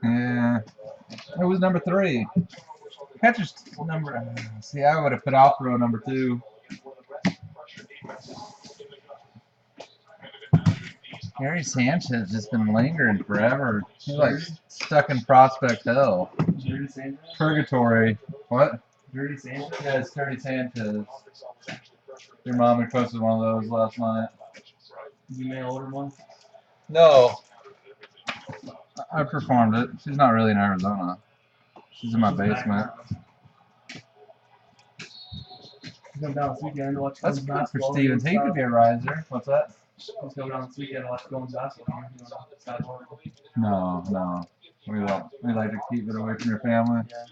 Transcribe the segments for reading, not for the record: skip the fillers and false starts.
Yeah. It was number 3. Catcher's number. See, I would have put Alfaro number 2. Gary Sanchez has been lingering forever. He's like stuck in Prospect Hill. Purgatory. What? Dirty Sanchez? Yeah, it's Dirty Sanchez. Your mom requested one of those last night. You may order one? No. I performed it. She's not really in Arizona. She's in my basement. Come down this weekend to watch That's Cohen's good for basketball. Stevens. He could be a riser. What's that? Let's go down this weekend to watch Cohen's basketball. No. We don't. We like to keep it away from your family. Yeah.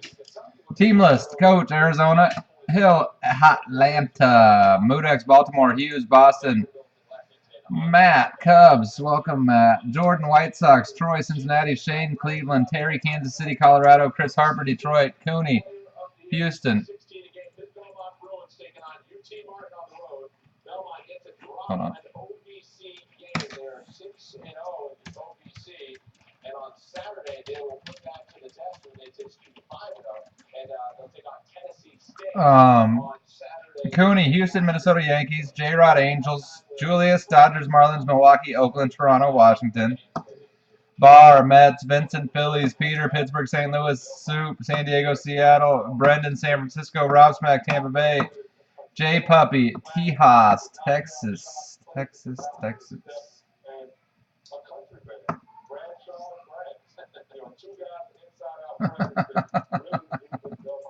Team list: Coach, Arizona, Hill, Atlanta, Moodex, Baltimore, Hughes, Boston, Matt, Cubs. Welcome, Matt. Jordan, White Sox, Troy, Cincinnati, Shane, Cleveland, Terry, Kansas City, Colorado, Chris Harper, Detroit, Cooney, Houston. Hold on. Cooney, Houston, Minnesota Yankees, J-Rod Angels, Julius, Dodgers, Marlins, Milwaukee, Oakland, Toronto, Washington. Barr, Mets, Vincent, Phillies, Peter, Pittsburgh, St. Louis, Soup, San Diego, Seattle, Brendan, San Francisco, Rob Smack, Tampa Bay, J Puppy, Tejas, Texas.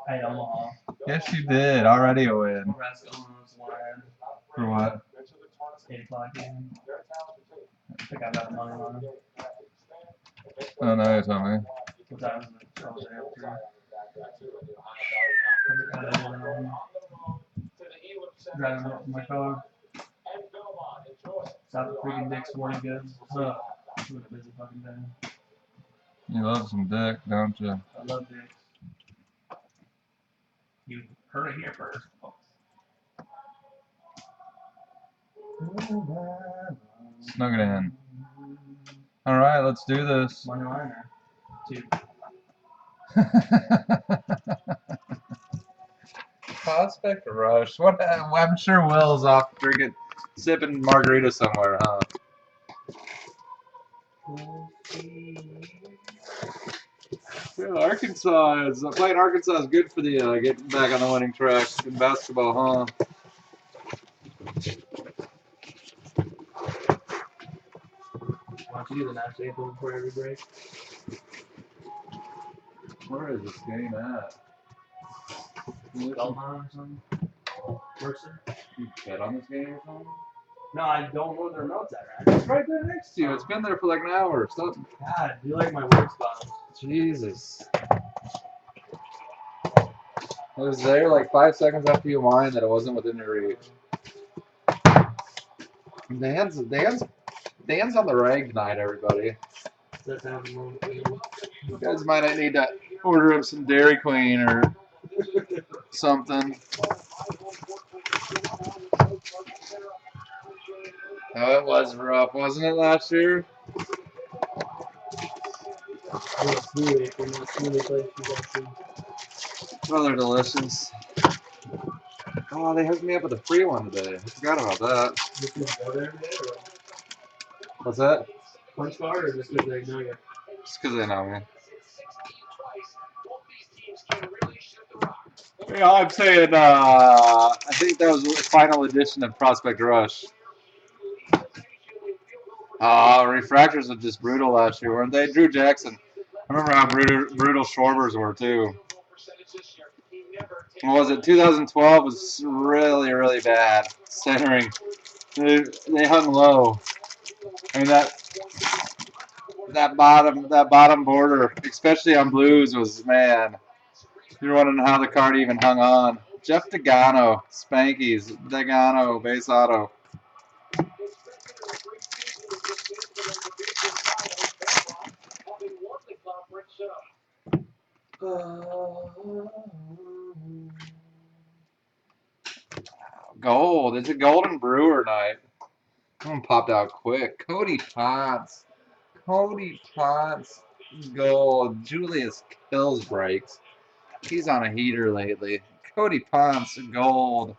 Hey, Omaha. Yes, you did. Already a win. Nebraska almost won. For what? 8 o'clock game. I think I got money on it. Oh, no, you told me. Because that was the Charles after. Driving up my car. Stop at freaking Dick's Sporting Goods. What a busy fucking day. You love some dick, don't you? I love Dick's. You heard it here first, folks. Snug it in. All right, let's do this. Money liner. 2. Prospect Rush. What? I'm sure Will's off drinking, sipping margarita somewhere, huh? Yeah, Arkansas is playing. Arkansas is good for the getting back on the winning track in basketball, huh? Why don't you do the national anthem before every break? Where is this game at? Belmont or something? Mercer? You bet on this game or something? No, I don't know where their remote's at, right? It's right there next to you. It's been there for like an hour. Stop. God, you like my work spot. Jesus. It was there like 5 seconds after you whined that it wasn't within your reach. Dan's on the rag tonight, everybody. You guys might need to order him some Dairy Queen or something. Oh, it was rough, wasn't it, last year? Oh, they're delicious. Oh, they hooked me up with a free one today. I forgot about that. What's that? Punch card or just because they know you? Just because they know me. Yeah, I'm saying, I think that was the final edition of Prospect Rush. Refractors were just brutal last year, weren't they? Drew Jackson. I remember how brutal Schwarbers were, too. What was it? 2012 was really, really bad. Centering. They hung low. I mean, that bottom border, especially on blues, was, man, you're wondering how the card even hung on. Jeff Degano, Spankies, Degano, base auto. Gold. It's a golden brewer night. That one popped out quick. Cody Potts. Cody Potts gold. Julius Kills breaks. He's on a heater lately. Cody Potts gold.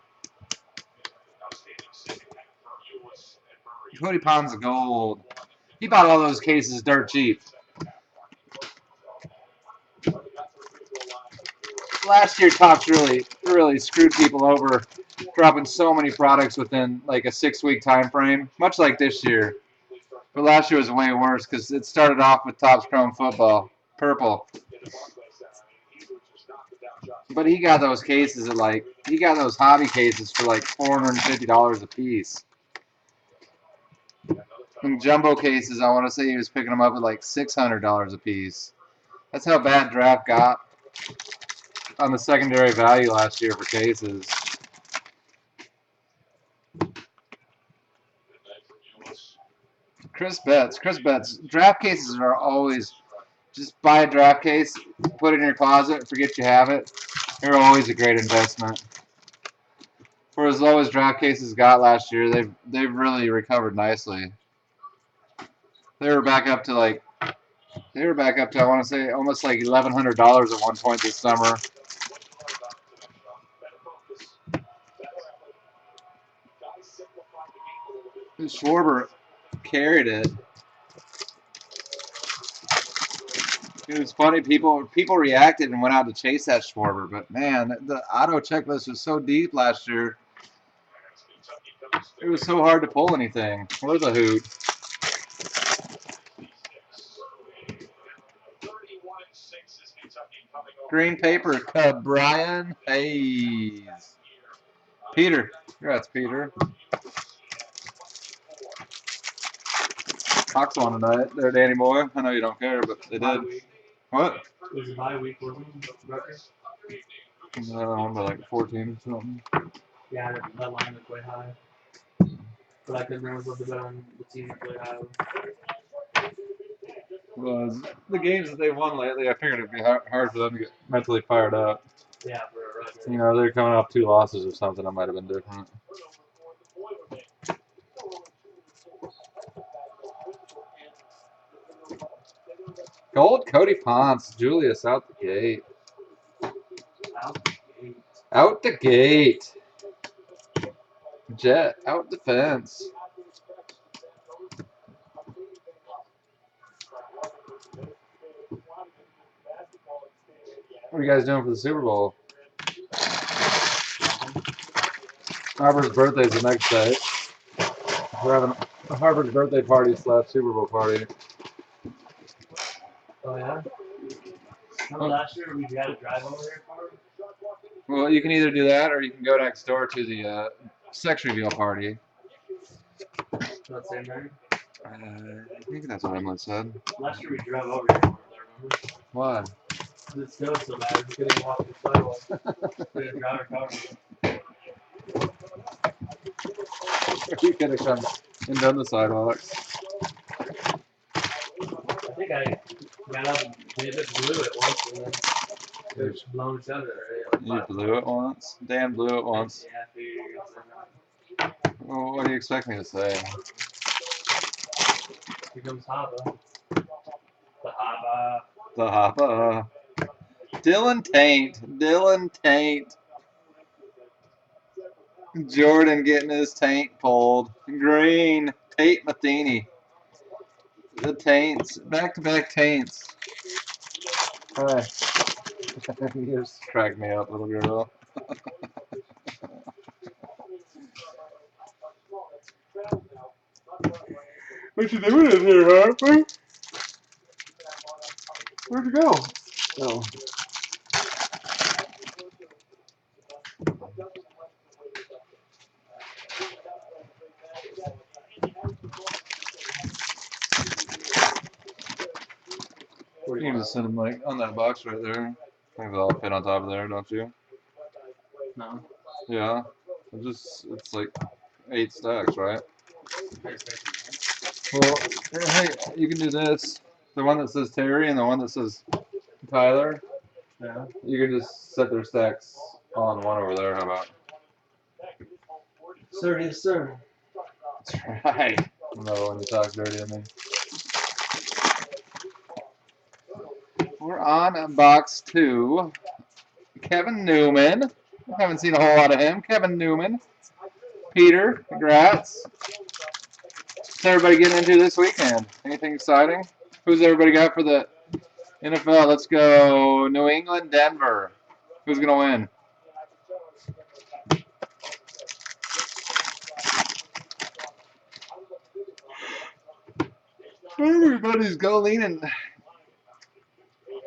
Cody Potts gold. He bought all those cases dirt cheap. Last year, Topps really screwed people over, dropping so many products within like a 6-week time frame, much like this year. But last year was way worse because it started off with Topps Chrome Football, purple. But he got those cases at he got those hobby cases for like $450 a piece. And jumbo cases, I want to say he was picking them up at like $600 a piece. That's how bad draft got on the secondary value last year for cases. Chris Betts. Draft cases are always just buy a draft case, put it in your closet, forget you have it. They're always a great investment. For as low as draft cases got last year, they've really recovered nicely. They were back up to I want to say almost like $1,100 at one point this summer. Schwarber carried it. It was funny. People reacted and went out to chase that Schwarber, but man, the auto checklist was so deep last year. It was so hard to pull anything. Where's the hoot? Green paper, Brian Hayes. Peter. Congrats, Peter. Hawks won tonight. There, Danny boy. I know you don't care, but they did. What? It was a bye week, wasn't it? By like 14 or something. Yeah, that line was way high. But I couldn't remember what the bet on the team that's way high. Was the games that they won lately, I figured it'd be hard for them to get mentally fired up. Yeah, for a run. You know, they're coming off 2 losses or something. That might have been different. Gold Cody Ponce, Julius out the gate. Out the gate. Jet out the fence. What are you guys doing for the Super Bowl? Harper's birthday is the next day. We're having a Harper's birthday party / Super Bowl party. Oh yeah. Remember last year we had to drive over here for it? Well, you can either do that or you can go next door to the sex reveal party. That same night? I think that's what Emily said. Last year we drove over here for it, remember? Why? It snowed so bad we couldn't even walk the sidewalk. We didn't drive our car. You could have come and done the sidewalks. I think I got up and we just blew it once and then it was blown each other. Right? You blew it once? Dan blew it once. Yeah, I figured you were gonna say that. Well, what do you expect me to say? Here comes Hava. The Hava. The Hoppa. Dylan Taint. Jordan getting his taint pulled. Green. Tate Matheny. The taints. Back-to-back taints. Hi. You just cracked me up, little girl. What you doing in here, Harper? Where'd you go? Oh. You can just send them like on that box right there. I think they'll all fit on top of there, don't you? No. Yeah. It's like 8 stacks, right? Well, hey, you can do this. The one that says Terry and the one that says Tyler. Yeah. You can just set their stacks on one over there. How about? Sir, yes, sir. That's right. No, when you talk dirty to me. We're on box 2. Kevin Newman. I haven't seen a whole lot of him. Kevin Newman. Peter, congrats. What's everybody getting into this weekend? Anything exciting? Who's everybody got for the NFL? Let's go New England, Denver. Who's going to win? Everybody's leaning.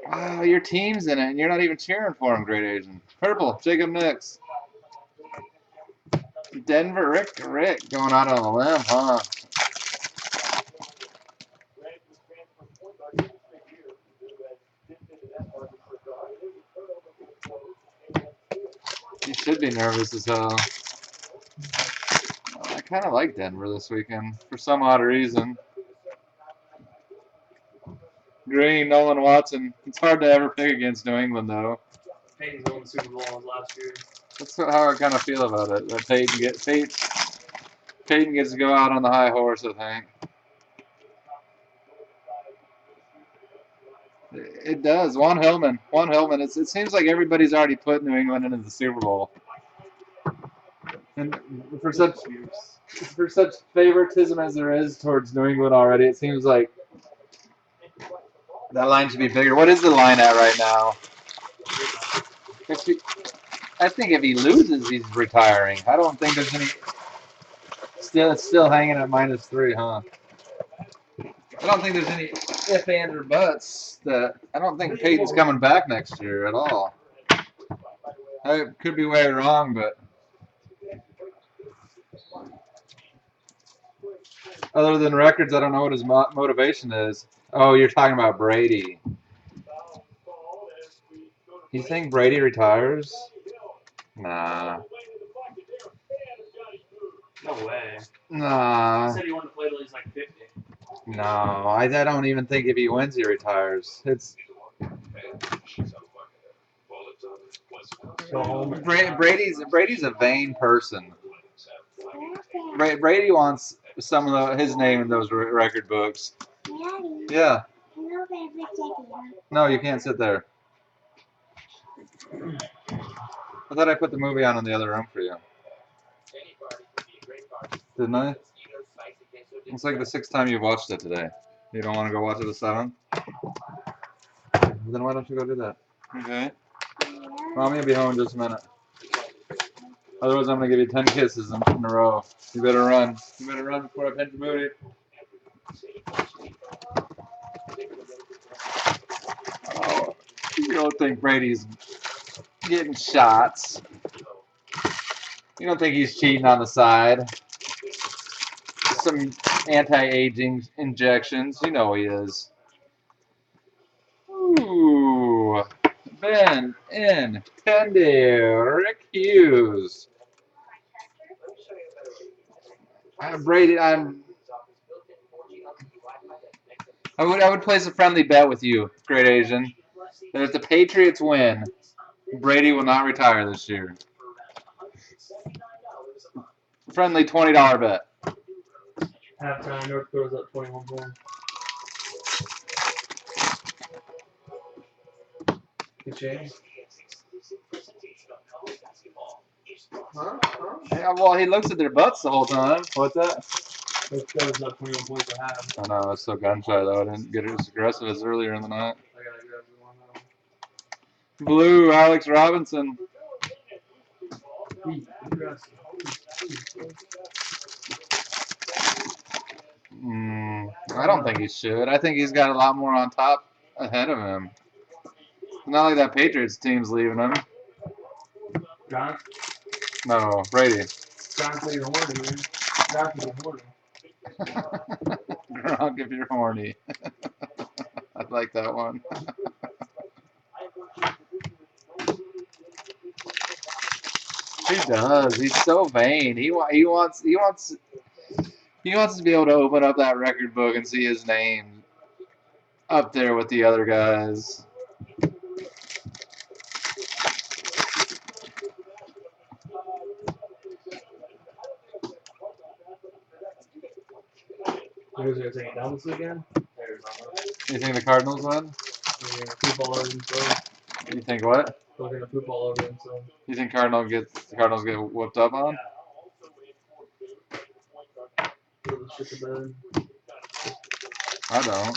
Wow, your team's in it, and you're not even cheering for him, Great Asian. Purple, Jacob Nix. Denver, Rick going out on a limb, huh? You should be nervous as hell. I kind of like Denver this weekend for some odd reason. Green, Nolan Watson. It's hard to ever pick against New England, though. Peyton's won the Super Bowl last year. That's how I kind of feel about it. That Peyton gets to go out on the high horse, I think. It does. Juan Hillman. It seems like everybody's already put New England into the Super Bowl. And for such favoritism as there is towards New England already, it seems like that line should be bigger. What is the line at right now? I think if he loses, he's retiring. I don't think there's any. Still hanging at -3, huh? I don't think there's any if, and, or buts. I don't think Peyton's coming back next year at all. I could be way wrong, but other than records, I don't know what his motivation is. Oh, you're talking about Brady. You think Brady retires? Nah. No way. Nah. He said he wanted to play till he's like 50. No, I don't even think if he wins, he retires. Brady's a vain person. Brady wants some of his name in those record books. Yeah. No, you can't sit there. I thought I put the movie on in the other room for you. Didn't I? It's like the 6th time you've watched it today. You don't want to go watch it the 7th? Then why don't you go do that? Okay. Mommy will be home in just a minute. Otherwise, I'm going to give you 10 kisses in a row. You better run. You better run before I pinch your booty. Oh, you don't think Brady's getting shots. You don't think he's cheating on the side. Some anti-aging injections. You know he is. Ooh. Ben in Tendy. Rick Hughes. Brady, I would place a friendly bet with you, Great Asian, that if the Patriots win, Brady will not retire this year. Friendly $20 bet. Halftime, North Dakota's up 21-1. Good change. Huh? Yeah, well, he looks at their butts the whole time. What's that? North Dakota's up 21 points at half. I know, it's so gun shy though. I didn't get as aggressive as earlier in the night. I gotta grab the one now. Blue, Alex Robinson. I don't think he should. I think he's got a lot more on top ahead of him. Not like that Patriots team's leaving him. John? No, Brady. John said he's horny, man. John said he's horny. Gronk if you're horny. I'd like that one. He does. He's so vain. He wants to be able to open up that record book and see his name up there with the other guys. Who's gonna take it down this weekend? Arizona. You think the Cardinals win? They're gonna poop all over themselves. You think what? They're gonna poop all over themselves. You think Cardinals get whooped up on? Throw the shit to bed. I don't.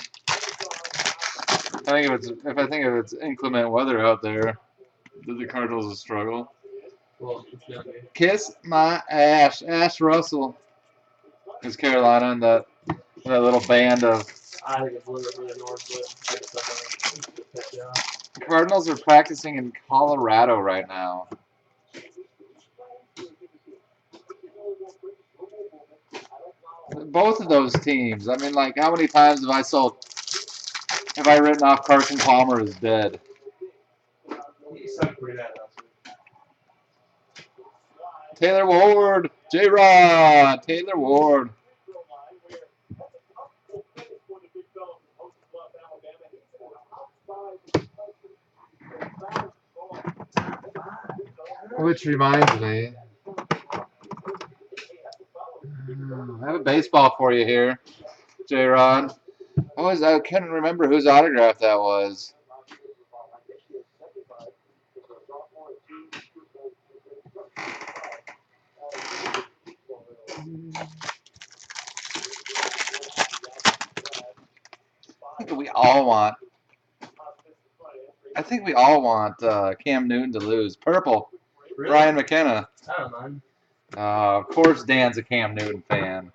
I think if it's inclement weather out there, the Cardinals will struggle. Well, it's gonna be. Kiss my ass, Ash Russell. Is Carolina in that little band of I think it's a little bit north, but I guess I'm gonna pick you off. Cardinals are practicing in Colorado right now. Both of those teams. I mean, like, how many times have I written off Carson Palmer as dead? He sucked pretty bad last week. Taylor Ward, J-Rod, Taylor Ward. Which reminds me, I have a baseball for you here, J-Rod. I couldn't remember whose autograph that was. I think we all want. I think we all want Cam Newton to lose. Purple. Really? Brian McKenna. I don't mind. Of course, Dan's a Cam Newton fan.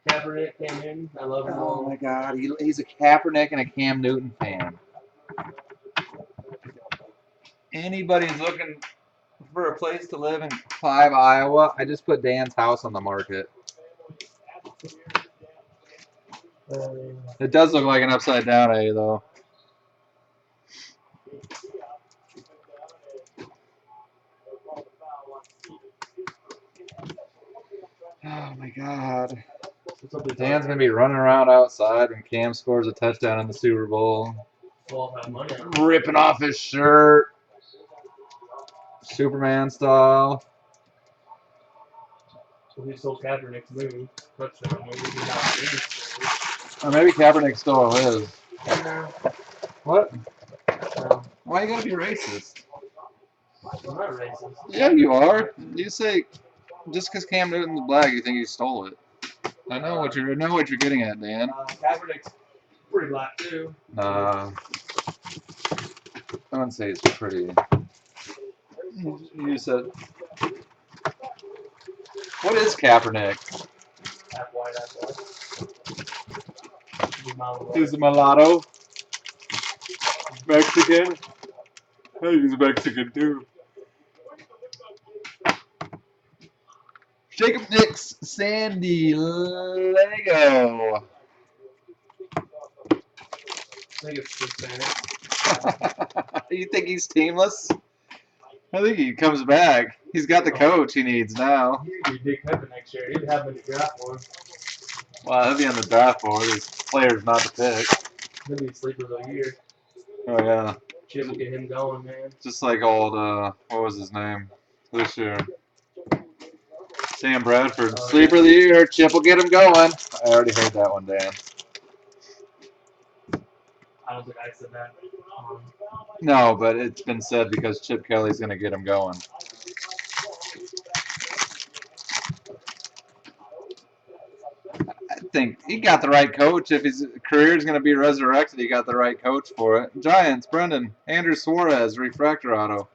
Kaepernick came in. I love him Oh all. my God, he's a Kaepernick and a Cam Newton fan. Anybody who's looking for a place to live in Clive, Iowa, I just put Dan's house on the market. It does look like an upside down A though. Oh my God. Dan's gonna be running around outside when Cam scores a touchdown in the Super Bowl. Ripping off his shirt. Superman style. So he stole Kaepernick's movie. Touchdown movie. Or maybe Kaepernick stole his. No. What? No. Why you gotta be racist? I'm not racist. Yeah, you are. You say just because Cam Newton's black, you think he stole it. I know what you're getting at, Dan. Kaepernick's pretty black too. I wouldn't say it's pretty. You said. What is Kaepernick? Half white, half black. He's a mulatto. Mexican. I think he's Mexican too. Jacob Nix, Sandy Lego. I think it's Hispanic. You think he's teamless? I think he comes back. He's got the coach he needs now. He'd be Big Pepper next year. He'd have him in the draft for him. Well, he'll be on the draft board. There's players not to pick. He'll be sleeper of the year. Oh, yeah. Chip will get him going, man. Just like old, what was his name this year? Sam Bradford. Oh, Sleeper of the year. Chip will get him going. I already heard that one, Dan. I don't think I said that. No, but it's been said because Chip Kelly's going to get him going. I think he got the right coach. If his career is going to be resurrected, he got the right coach for it. Giants, Brendan, Andrew Suarez, refractor auto.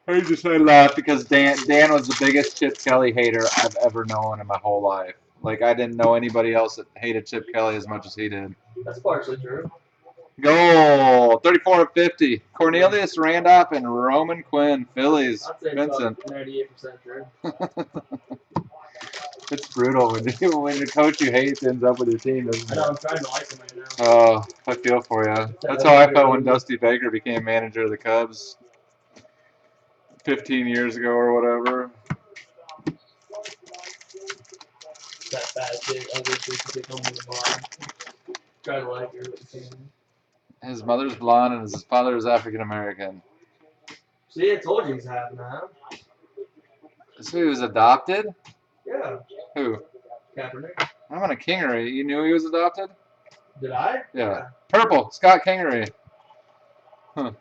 I just laughed because Dan was the biggest Chip Kelly hater I've ever known in my whole life. Like, I didn't know anybody else that hated Chip Kelly as much as he did. That's partially true. Goal, 34 of 50. Cornelius Randolph and Roman Quinn, Phillies. I'd say Vincent. about 98% true. It's brutal when the coach you hate ends up with your team, isn't I it? know, I'm trying to like him right now. Oh, I feel for you. That's how I felt when Dusty Baker became manager of the Cubs 15 years ago or whatever. That bad kid, ugly kid to take home with the bottom. Try to like her, but you can't. His mother's blonde and his father is African American. See, I told you he's half now. So he was adopted? Yeah. Who? Kaepernick. I'm on a kingery. You knew he was adopted? Did I? Yeah. Purple, Scott Kingery. Huh.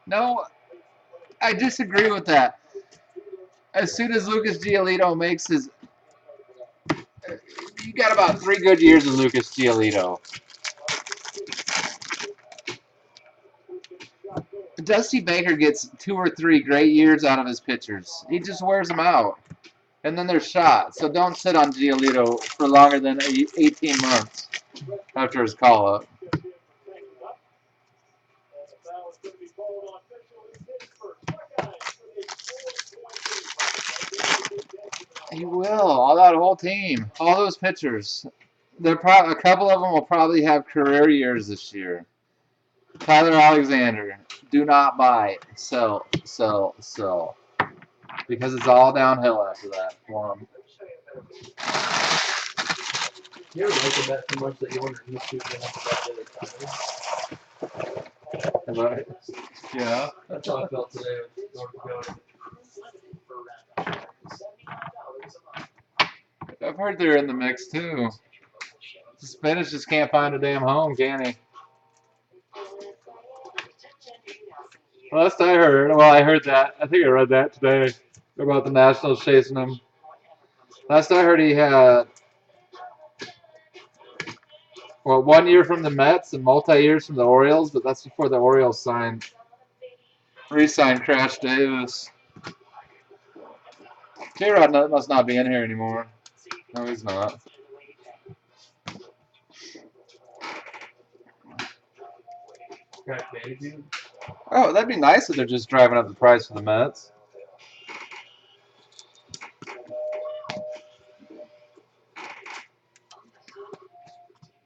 No, I disagree with that. As soon as Lucas Giolito makes his, you got about 3 good years of Lucas Giolito. Dusty Baker gets 2 or 3 great years out of his pitchers. He just wears them out, and then they're shot. So don't sit on Giolito for longer than 18 months after his call up. He will. All that whole team, all those pitchers. A couple of them will probably have career years this year. Tyler Alexander, do not buy. Sell, sell, sell. Because it's all downhill after that for him. You ever like that so much that you wonder who's shooting the other side? Yeah. That's how I felt today with North Dakota. I've heard they're in the mix too. The Spanish just can't find a damn home, can he? Last I heard, well, I heard that. I think I read that today about the Nationals chasing him. Last I heard, he had 1 year from the Mets and multi-years from the Orioles, but that's before the Orioles re-signed Crash Davis. K-Rod must not be in here anymore. No, he's not. Oh, that'd be nice if they're just driving up the price for the Mets.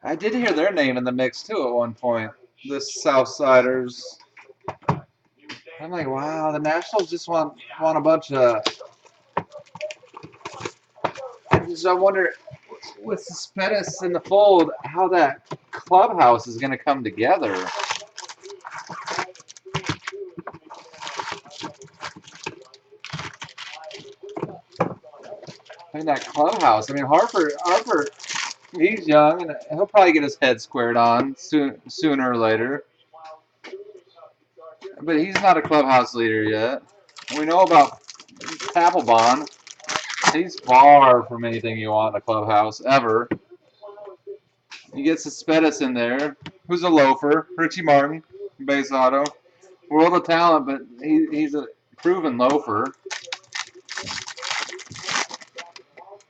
I did hear their name in the mix too at one point. The Southsiders. I'm like, wow, the Nationals just want a bunch of. I wonder, with Suspettus in the fold, how that clubhouse is going to come together. I mean, that clubhouse. I mean, Harper, he's young and he'll probably get his head squared on sooner or later. But he's not a clubhouse leader yet. We know about Papelbon. He's far from anything you want in a clubhouse ever. You get Suspettus in there, who's a loafer. Richie Martin, base auto. World of talent, but he's a proven loafer.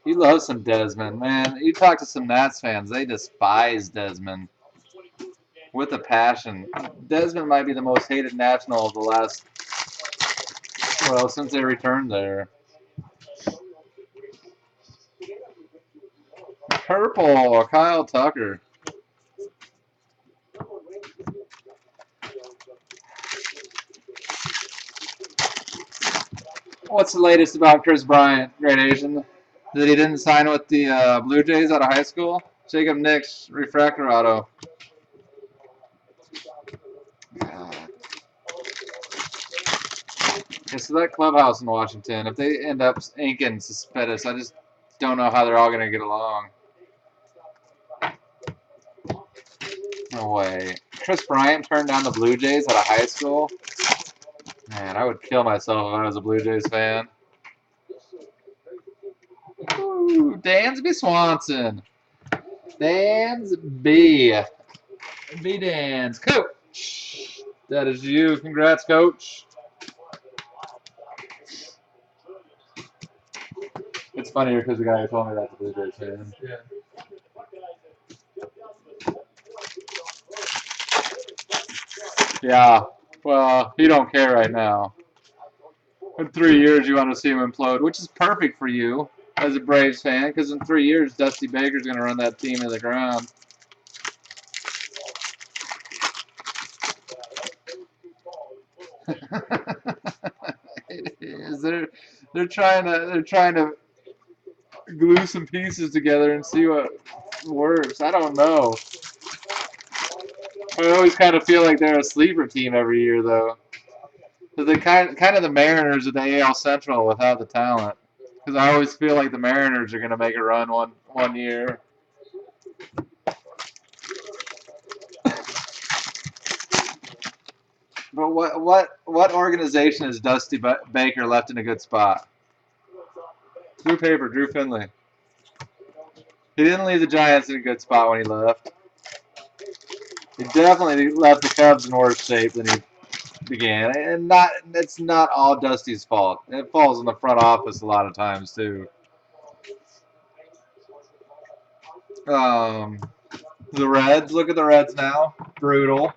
He loves some Desmond, man. You talk to some Nats fans, they despise Desmond with a passion. Desmond might be the most hated National of the last, well, since they returned there. Purple, Kyle Tucker. What's the latest about Chris Bryant, Great Asian? That he didn't sign with the Blue Jays out of high school? Jacob Nix, refractor auto. Yeah, so that clubhouse in Washington, if they end up inking Suspettus, I just don't know how they're all going to get along. No way. Chris Bryant turned down the Blue Jays out of high school? Man, I would kill myself if I was a Blue Jays fan. Ooh, Dansby Swanson. Dansby. B-Dans. Coach. That is you. Congrats, Coach. It's funnier because the guy who told me that's a Blue Jays fan. Yeah. Yeah. Well, he don't care right now. In 3 years, you want to see him implode, which is perfect for you as a Braves fan, because in 3 years, Dusty Baker's going to run that team to the ground. They're trying to glue some pieces together and see what works. I don't know. I always kind of feel like they're a sleeper team every year, though. The kind of the Mariners of the AL Central without the talent. Because I always feel like the Mariners are going to make a run one year. But what organization is Dusty Baker left in a good spot? Drew Paper, Drew Finley. He didn't leave the Giants in a good spot when he left. He definitely left the Cubs in worse shape than he began, and it's not all Dusty's fault. It falls in the front office a lot of times too. The Reds, look at the Reds now, brutal.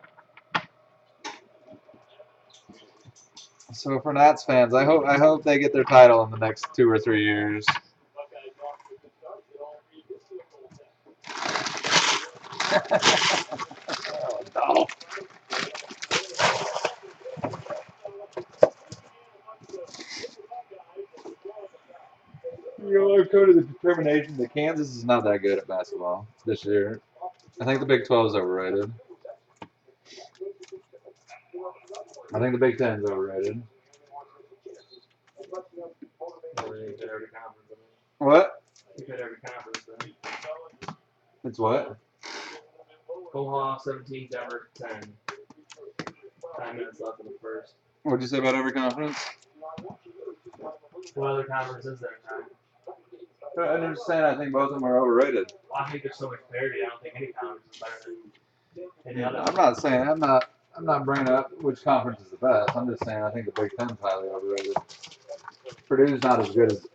So for Nats fans, I hope they get their title in the next 2 or 3 years. Oh, no. I've come to the determination that Kansas is not that good at basketball this year. I think the Big 12 is overrated. I think the Big 10 is overrated. What? It's what? Omaha 17, Denver 10. 5 minutes left in the first. What'd you say about every conference? What other conference is there? I understand. I think both of them are overrated. Well, I think there's so much parity. I don't think any conference is better than any other. I'm not saying I'm not bringing up which conference is the best. I'm just saying I think the Big Ten is highly overrated. Purdue's not as good as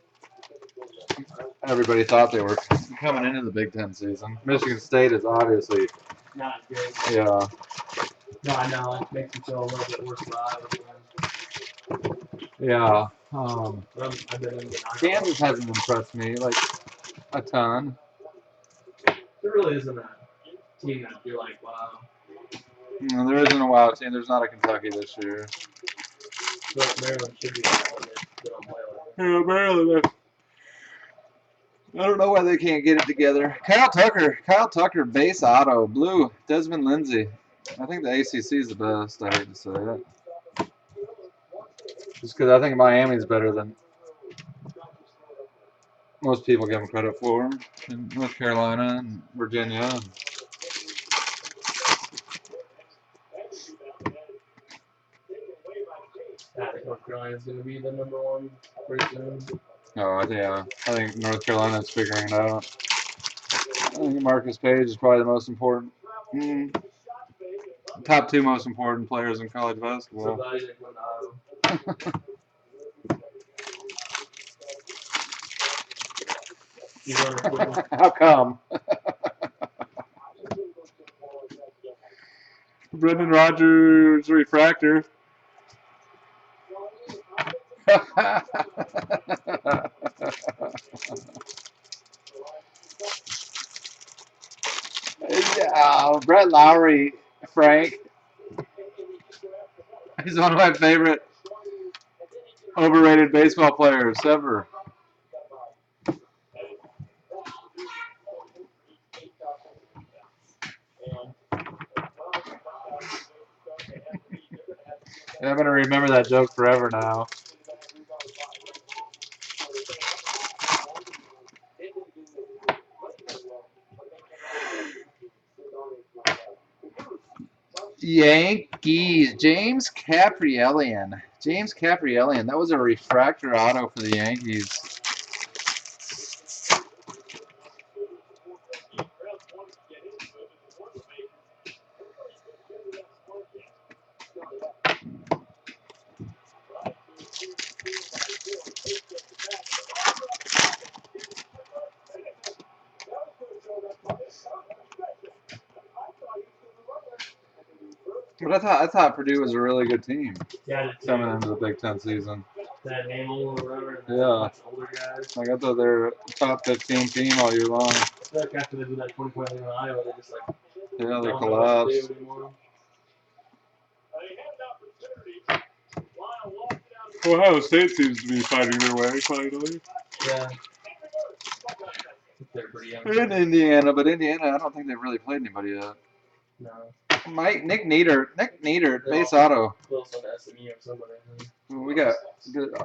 everybody thought they were coming into the Big Ten season. Michigan State is obviously Not good. yeah. No, I know. It makes me feel a little bit worse about Iowa. Yeah. I've been in Kansas hasn't impressed me like a ton. There really isn't a team that you're like, wow. No, there isn't a wild team. There's not a Kentucky this year. But Maryland should be that, but they don't play like it. Yeah, Maryland. I don't know why they can't get it together. Kyle Tucker, base auto, blue, Desmond Lindsay. I think the ACC is the best. I hate to say it. Just because I think Miami's better than most people give them credit for. In North Carolina and Virginia. I think North Carolina's going to be the #1 pretty soon. Oh, yeah. I think North Carolina's figuring it out. I think Marcus Page is probably the most important. Top 2 most important players in college basketball. So glad you didn't win How come? Brendan Rodgers refractor. Yeah, Brett Lowry, Frank. He's one of my favorite overrated baseball players ever. And I'm going to remember that joke forever now. Yankees, James Caprielian. That was a refractor auto for the Yankees. But I thought Purdue was a really good team coming into the Big Ten season. That Hamill or whatever. Yeah. Older guys. Like I thought they were a top 15 team all year long. I feel like after they do that 20 in Iowa, they just like yeah, they collapsed. Ohio State seems to be fighting their way finally. Yeah. They're pretty young. In Indiana, but Indiana, I don't think they've really played anybody yet. No. Nick Nieder, base auto. Close on SME or somebody. We got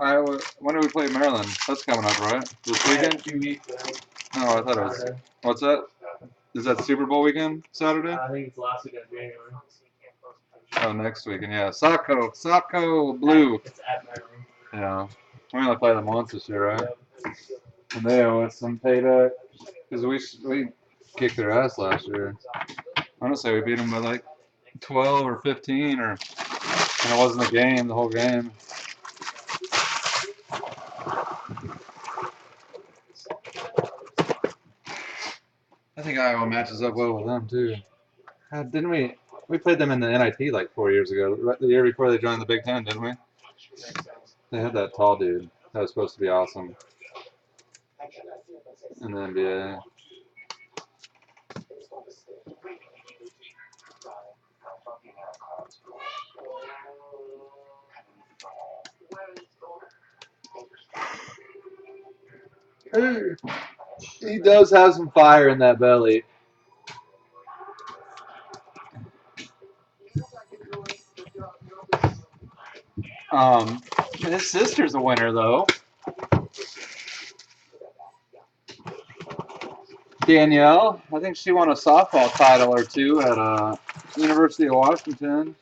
Iowa. When do we play Maryland? That's coming up, right? This weekend? 2 weeks. Oh, I thought it was. Saturday. What's that? Is that Super Bowl weekend? Saturday? I think it's last weekend of January. Oh, next weekend. Yeah, Saco Blue. It's at Maryland. Yeah, we only play them once this year, right? Yep. And they owe us some payback because we kicked their ass last year. I want to say we beat them by like 12 or 15, and it wasn't a game, the whole game. I think Iowa matches up well with them too. Didn't we? We played them in the NIT like 4 years ago, the year before they joined the Big Ten, didn't we? They had that tall dude that was supposed to be awesome in the NBA. He does have some fire in that belly. His sister's a winner though. Danielle, I think she won a softball title or two at University of Washington.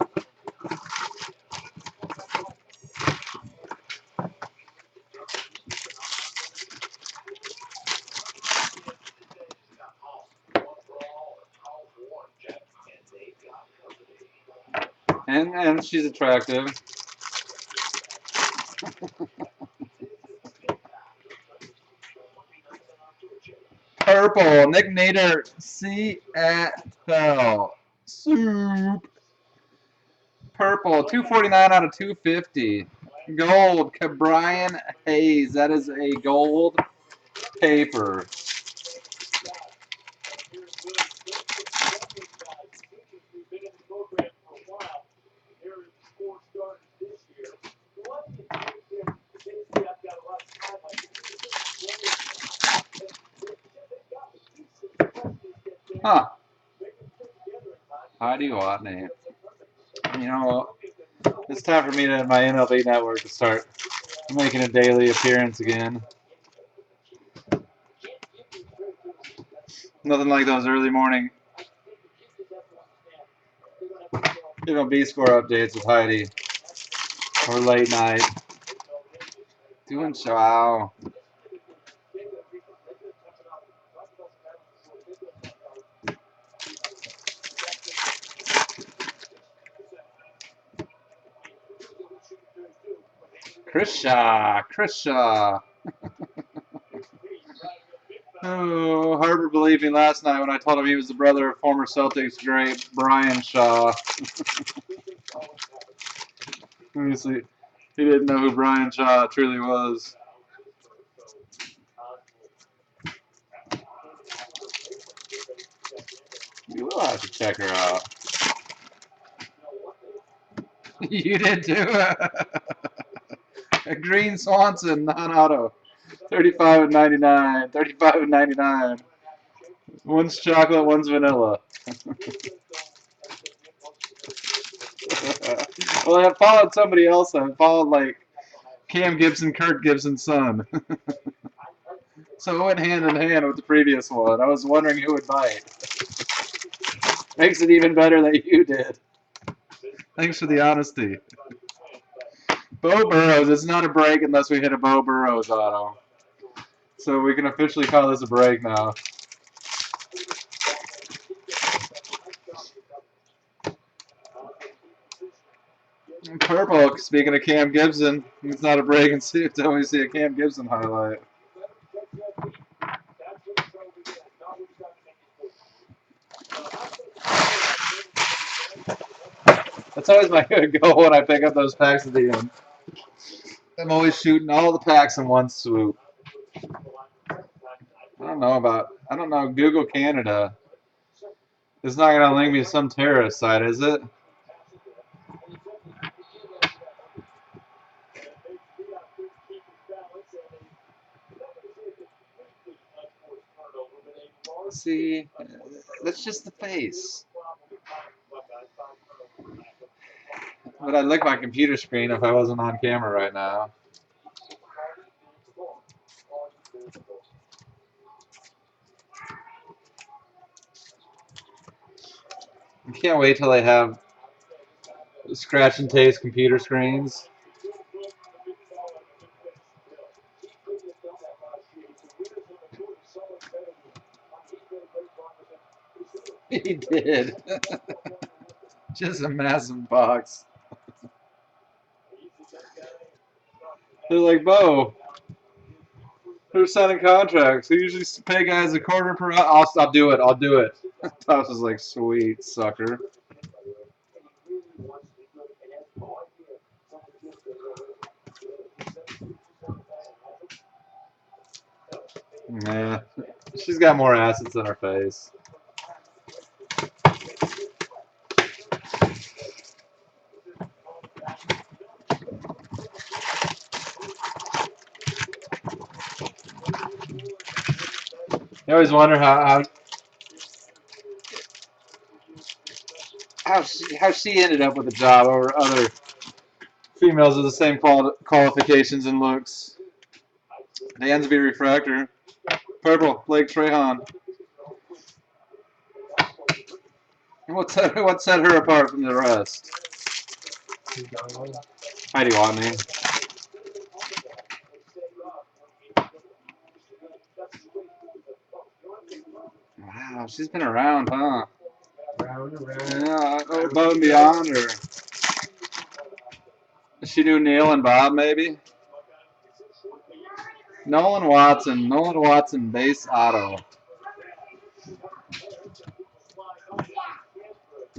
And she's attractive. Purple, Nick Nader, Seattle. Soup. Purple, 249 out of 250. Gold, Brian Hayes. That is a gold paper. Huh. Heidi Watney. You know, it's time for me to my MLB network to start making a daily appearance again. Nothing like those early morning B score updates with Heidi or late night. Doing wow. Krisha. Oh, Harper believed me last night when I told him he was the brother of former Celtics great Brian Shaw. Obviously, he didn't know who Brian Shaw truly was. You will have to check her out. You did too. A Green Swanson, non-auto. 35 and 99. 35 and 99. One's chocolate, one's vanilla. Well, I followed somebody else. I followed like Cam Gibson, Kurt Gibson's son. So it went hand in hand with the previous one. I was wondering who would bite. Makes it even better that you did. Thanks for the honesty. Bo Burrows. It's not a break unless we hit a Bo Burrows auto. So we can officially call this a break now. Purple, speaking of Cam Gibson, it's not a break until we see a Cam Gibson highlight. That's always my goal when I pick up those packs at the end. I'm always shooting all the packs in one swoop. I don't know, Google Canada. It's not going to link me to some terrorist site, is it? See, that's just the face. But I'd lick my computer screen if I wasn't on camera right now. I can't wait till they have scratch and taste computer screens. He did. Just a massive box. They're like, Bo, who's signing contracts? Who usually pay guys a quarter per hour? I'll do it. I'll do it. Toss was like, sweet sucker. Yeah, she's got more assets than her face. I always wonder how she ended up with a job over other females with the same qualifications and looks. Dansby refractor, purple Blake Trehan. What set her apart from the rest? Heidi Watney. Wow, she's been around, huh? Round and round. Yeah, above and beyond, or she knew Neil and Bob, maybe. Nolan Watson, base auto.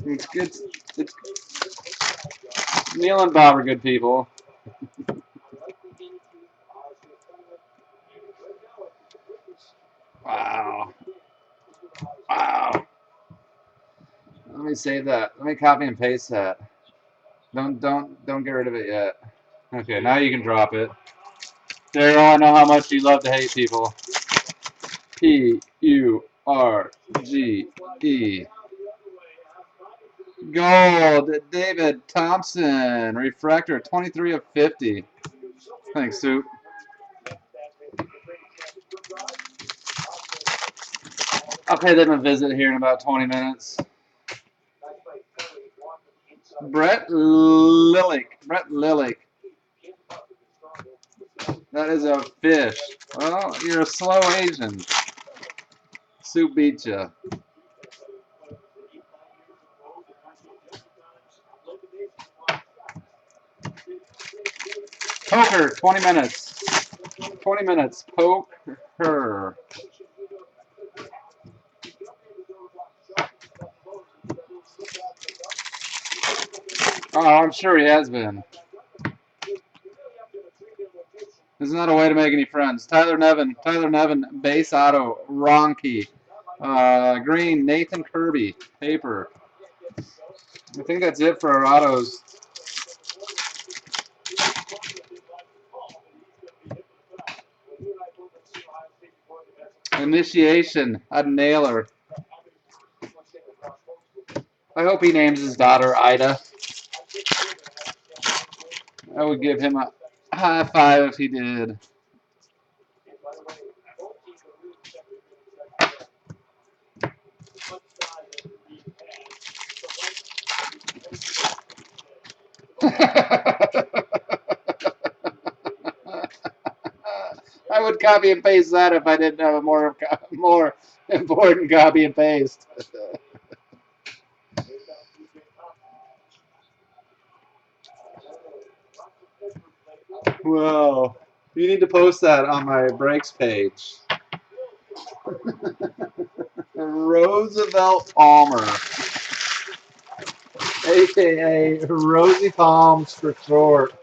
It's good. It's, Neil and Bob are good people. Wow. Wow. Let me save that. Let me copy and paste that. Don't get rid of it yet. Okay, now you can drop it. Daryl, I know how much you love to hate people. Purge. Gold, David Thompson, refractor, 23 of 50. Thanks, Soup. I'll pay them a visit here in about 20 minutes. Brett Lillick. That is a fish. Well, you're a slow Asian. Soup beat you. Poker, 20 minutes. 20 minutes. Poker. Oh, I'm sure he has been. This is not a way to make any friends. Tyler Nevin, base auto, wrong key. Green, Nathan Kirby, paper. I think that's it for our autos. Initiation, a nailer. I hope he names his daughter Ida. I would give him a high five if he did. I would copy and paste that if I didn't have a more important copy and paste. Whoa. You need to post that on my breaks page. Roosevelt Palmer, aka Rosie Palms for short.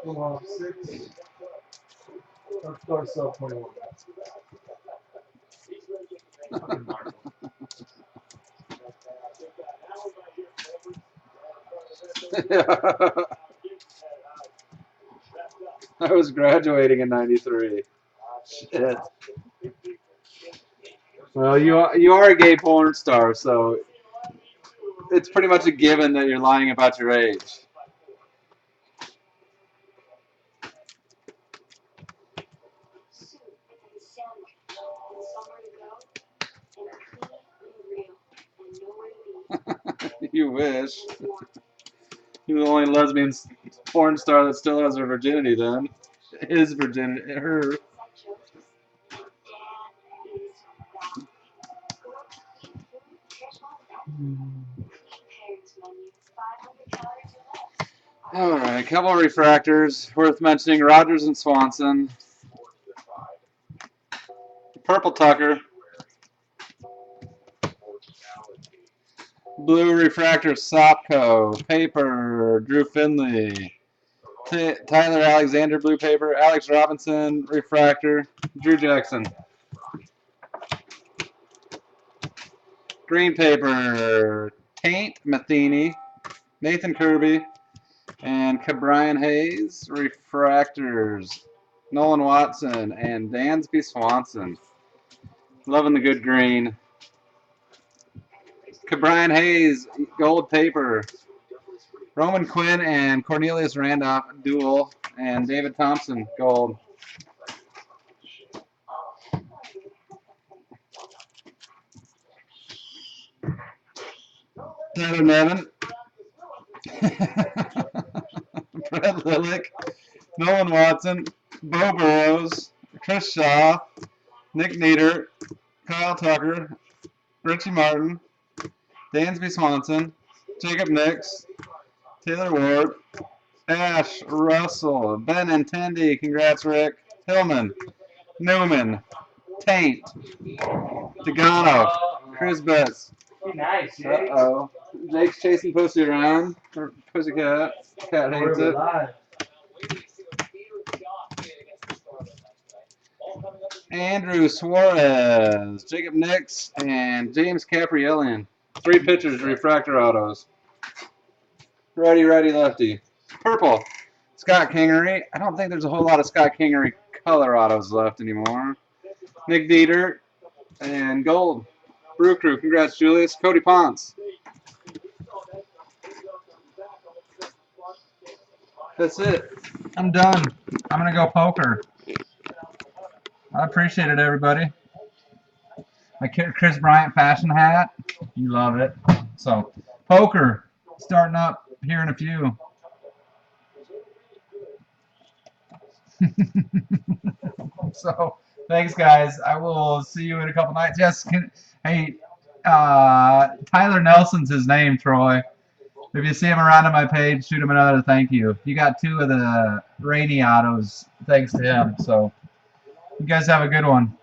Well, 6. Of course, 21. I was graduating in '93. Shit. Well, you are a gay porn star, so it's pretty much a given that you're lying about your age. You wish. You're the only lesbian porn star that still has her virginity then. His virginity. Her. Alright, a couple of refractors. Worth mentioning Rogers and Swanson. Purple Tucker. Blue refractor Sopko. Paper Drew Finley. Tyler Alexander blue paper. Alex Robinson refractor. Drew Jackson. Green paper Taint Matheny. Nathan Kirby. And Cabrian Hayes refractors. Nolan Watson and Dansby Swanson. Loving the good green. Cabrian Hayes, gold paper. Roman Quinn and Cornelius Randolph, dual. And David Thompson, gold. Tyler Nevin. Brett Lillick. Nolan Watson. Bo Burrows. Chris Shaw. Nick Nieder. Kyle Tucker. Richie Martin. Dansby Swanson. Jacob Nix. Taylor Ward. Ash Russell. Ben and Tandy. Congrats, Rick. Hillman. Newman. Taint. Degano. Chris Betts. Be nice, Jake. Uh-oh. Jake's chasing Pussy around. Or Pussycat. Cat hates it. Andrew Suarez. Jacob Nix. And James Capriellian. 3 pitchers, refractor autos. Righty, righty, lefty. Purple. Scott Kingery. I don't think there's a whole lot of Scott Kingery color autos left anymore. Nick Dieter. And gold. Brew Crew. Congrats, Julius. Cody Ponce. That's it. I'm done. I'm going to go poker. I appreciate it, everybody. My Chris Bryant fashion hat. You love it. So, poker. Starting up here in a few. So, thanks, guys. I will see you in a couple nights. Yes, hey, Tyler Nelson's his name, Troy. If you see him around on my page, shoot him another thank you. You got 2 of the rainy autos thanks to him. So, you guys have a good one.